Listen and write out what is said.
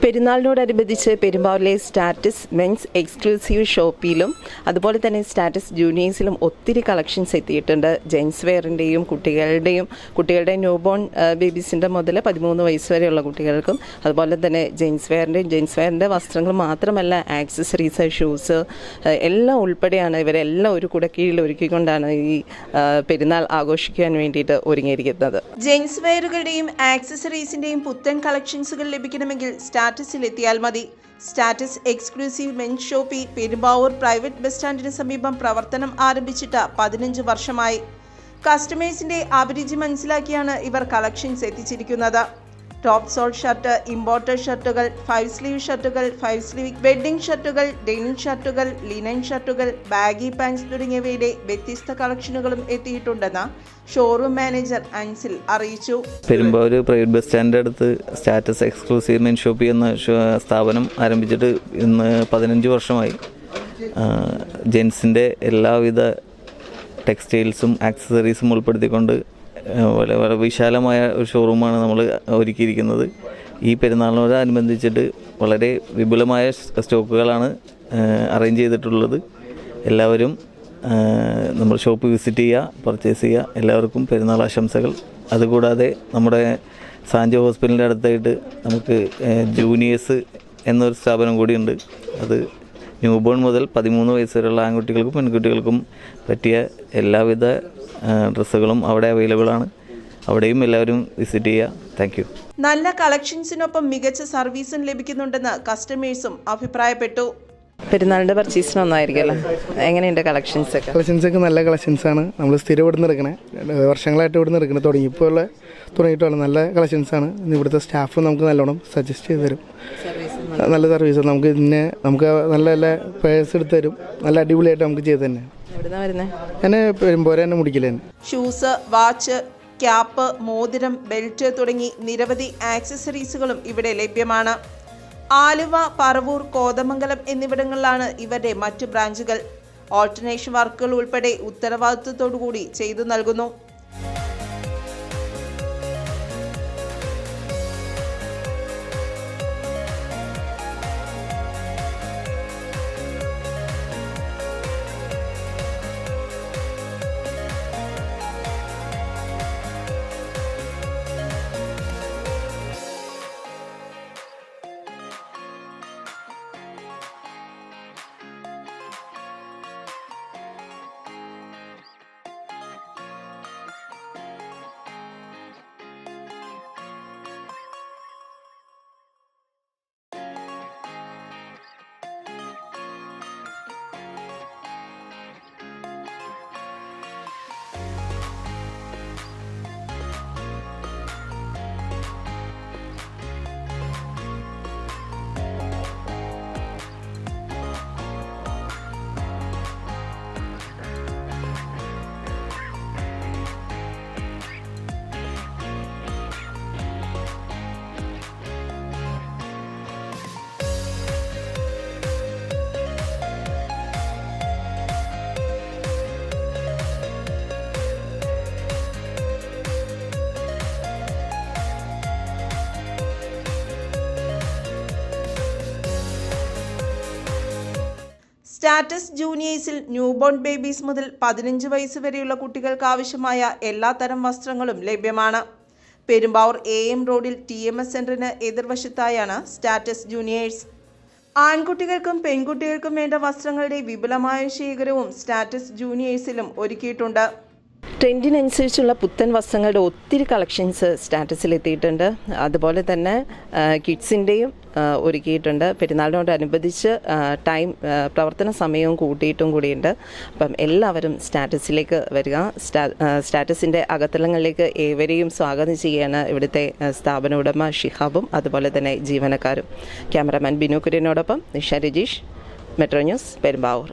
പെരുന്നാളിനോടനുബന്ധിച്ച് പെരുമ്പാവൂരിലെ status men's exclusive ഷോപ്പിലും അതുപോലെ തന്നെ status ജൂനിയേഴ്സിലും ഒത്തിരി കളക്ഷൻസ് എത്തിയിട്ടുണ്ട്. ജെൻസ് വെയറിൻ്റെയും കുട്ടികളുടെ ന്യൂ ബോൺ ബേബീസിൻ്റെ മുതൽ 13 വയസ്സ് വരെയുള്ള കുട്ടികൾക്കും അതുപോലെ തന്നെ ജെൻസ് വെയറിൻ്റെ വസ്ത്രങ്ങൾ മാത്രമല്ല, ആക്സസറീസ്, ഷൂസ് എല്ലാം ഉൾപ്പെടെയാണ് ഇവരെല്ലാം ഒരു കുടക്കീഴിൽ ഒരുക്കിക്കൊണ്ടാണ് ഈ പെരുന്നാൾ ആഘോഷിക്കാൻ വേണ്ടിയിട്ട് ഒരുങ്ങിയിരിക്കുന്നത്. ജെൻസ് വെയറുകളുടെയും ആക്സസറീസിൻ്റെയും പുത്തൻ കളക്ഷൻസുകൾ ലഭിക്കണമെങ്കിൽ സ്റ്റാറ്റസിൽ എത്തിയാൽ മതി. Status exclusive men's Shopee Perumbavoor private bus സ്റ്റാൻഡിന് സമീപം പ്രവർത്തനം ആരംഭിച്ചിട്ട് 15 വർഷമായി. കസ്റ്റമേഴ്സിന്റെ അഭിരുചി മനസ്സിലാക്കിയാണ് ഇവർ കളക്ഷൻസ് എത്തിച്ചിരിക്കുന്നത്. ടോപ്പ് സോൾ ഷർട്ട്, ഇമ്പോർട്ടഡ് ഷർട്ടുകൾ, 5 സ്ലീവ് ഷർട്ടുകൾ, 5 സ്ലീവ് വെഡ്ഡിംഗ് ഷർട്ടുകൾ, ഡെനിം ഷർട്ടുകൾ, ലിനൻ ഷർട്ടുകൾ, ബാഗി പാൻസ് തുടങ്ങിയവയുടെ വ്യത്യസ്ത കളക്ഷനുകളും എത്തിയിട്ടുണ്ടെന്ന് ഷോറൂം മാനേജർ അൻസിൽ അറിയിച്ചു. പെരുമ്പാവൂർ പ്രൈവറ്റ് ബസ് സ്റ്റാൻഡിൻ്റെ അടുത്ത് സ്റ്റാറ്റസ് എക്സ്ക്ലൂസീവ് മെൻ ഷോപ്പി എന്ന സ്ഥാപനം ആരംഭിച്ചിട്ട് ഇന്ന് 15 വർഷമായി. ജെൻസിൻ്റെ എല്ലാവിധ ടെക്സ്റ്റൈൽസും ആക്സസറീസും ഉൾപ്പെടുത്തിക്കൊണ്ട് വളരെ വിശാലമായ ഒരു ഷോറൂമാണ് നമ്മൾ ഒരുക്കിയിരിക്കുന്നത്. ഈ പെരുന്നാളിനോടനുബന്ധിച്ചിട്ട് വളരെ വിപുലമായ സ്റ്റോക്കുകളാണ് അറേഞ്ച് ചെയ്തിട്ടുള്ളത്. എല്ലാവരും നമ്മൾ ഷോപ്പ് വിസിറ്റ് ചെയ്യുക, പർച്ചേസ് ചെയ്യുക. എല്ലാവർക്കും പെരുന്നാൾ ആശംസകൾ. അതുകൂടാതെ നമ്മുടെ സാഞ്ചോ ഹോസ്പിറ്റലിൻ്റെ അടുത്തായിട്ട് നമുക്ക് ജൂനിയേഴ്സ് എന്നൊരു സ്ഥാപനം കൂടിയുണ്ട്. അത് ന്യൂ ബോൺ മുതൽ 13 വയസ്സ് വരെയുള്ള ആൺകുട്ടികൾക്കും പെൺകുട്ടികൾക്കും പറ്റിയ എല്ലാവിധ ഡ്രസ്സുകളും അവിടെ അവൈലബിൾ ആണ്. അവിടെയും എല്ലാവരും വിസിറ്റ് ചെയ്യുക. Thank you. നല്ല കളക്ഷൻസിനൊപ്പം മികച്ച സർവീസും ലഭിക്കുന്നുണ്ടെന്ന് കസ്റ്റമേഴ്സും അഭിപ്രായപ്പെട്ടു. പെരുന്നാളിൻ്റെ പർച്ചേസിനൊന്നായിരിക്കുമല്ലോ, എങ്ങനെയുണ്ട് കളക്ഷൻസൊക്കെ? നല്ല കളക്ഷൻസാണ്. നമ്മൾ സ്ഥിരം ഇവിടുന്ന് എടുക്കണേ, വർഷങ്ങളായിട്ട് ഇവിടുന്ന് എടുക്കണേ. തുടങ്ങിയിട്ടുള്ള നല്ല കളക്ഷൻസാണ്. ഇവിടുത്തെ സ്റ്റാഫ് നമുക്ക് നല്ലോണം സജസ്റ്റ് ചെയ്ത് തരും. നല്ല സർവീസ്. നമുക്ക് നല്ല നല്ല പേഴ്സ് എടുത്ത് തരും. നല്ല അടിപൊളിയായിട്ട് നമുക്ക് ചെയ്ത് തന്നെ. എന്നെ പെരുമ്പോരെ തന്നെ മുടിക്കില്ല. ഷൂസ്, വാച്ച്, ക്യാപ്പ്, മോതിരം, ബെൽറ്റ് തുടങ്ങി നിരവധി ആക്സസറീസുകളും ഇവിടെ ലഭ്യമാണ്. ആലുവ, പറവൂർ, കോതമംഗലം എന്നിവിടങ്ങളിലാണ് ഇവരുടെ മറ്റു ബ്രാഞ്ചുകൾ. ഓൾട്ടർനേഷൻ വർക്കുകൾ ഉൾപ്പെടെ ഉത്തരവാദിത്വത്തോടുകൂടി ചെയ്തു നൽകുന്നു. സ്റ്റാറ്റസ് ജൂനിയേഴ്സിൽ ന്യൂബോൺ ബേബീസ് മുതൽ 15 വയസ്സ് വരെയുള്ള കുട്ടികൾക്ക് ആവശ്യമായ എല്ലാ തരം വസ്ത്രങ്ങളും ലഭ്യമാണ്. പെരുമ്പാവൂർ AM റോഡിൽ TMS സെന്ററിന് എതിർവശത്തായാണ് സ്റ്റാറ്റസ് ജൂനിയേഴ്സ്. ആൺകുട്ടികൾക്കും പെൺകുട്ടികൾക്കും വേണ്ട വസ്ത്രങ്ങളുടെ വിപുലമായ ശേഖരവും സ്റ്റാറ്റസ് ജൂനിയേഴ്സിലും ഒരുക്കിയിട്ടുണ്ട്. ട്രെൻഡിനനുസരിച്ചുള്ള പുത്തൻ വസ്ത്രങ്ങളുടെ ഒത്തിരി കളക്ഷൻസ് സ്റ്റാറ്റസിൽ എത്തിയിട്ടുണ്ട്. അതുപോലെ തന്നെ കിഡ്സിൻ്റെയും ഒരുക്കിയിട്ടുണ്ട്. പെരുന്നാളിനോടനുബന്ധിച്ച് പ്രവർത്തന സമയവും കൂട്ടിയിട്ടും കൂടിയുണ്ട്. അപ്പം എല്ലാവരും സ്റ്റാറ്റസിലേക്ക് വരിക. സ്റ്റാറ്റസിൻ്റെ അകത്തളങ്ങളിലേക്ക് ഏവരെയും സ്വാഗതം ചെയ്യുകയാണ് ഇവിടുത്തെ സ്ഥാപന ഉടമ ഷിഹാബും അതുപോലെ തന്നെ ജീവനക്കാരും. ക്യാമറാമാൻ ബിനു കുര്യനോടൊപ്പം നിഷ രജീഷ്, മെട്രോ ന്യൂസ്, പെരുമ്പാവൂർ.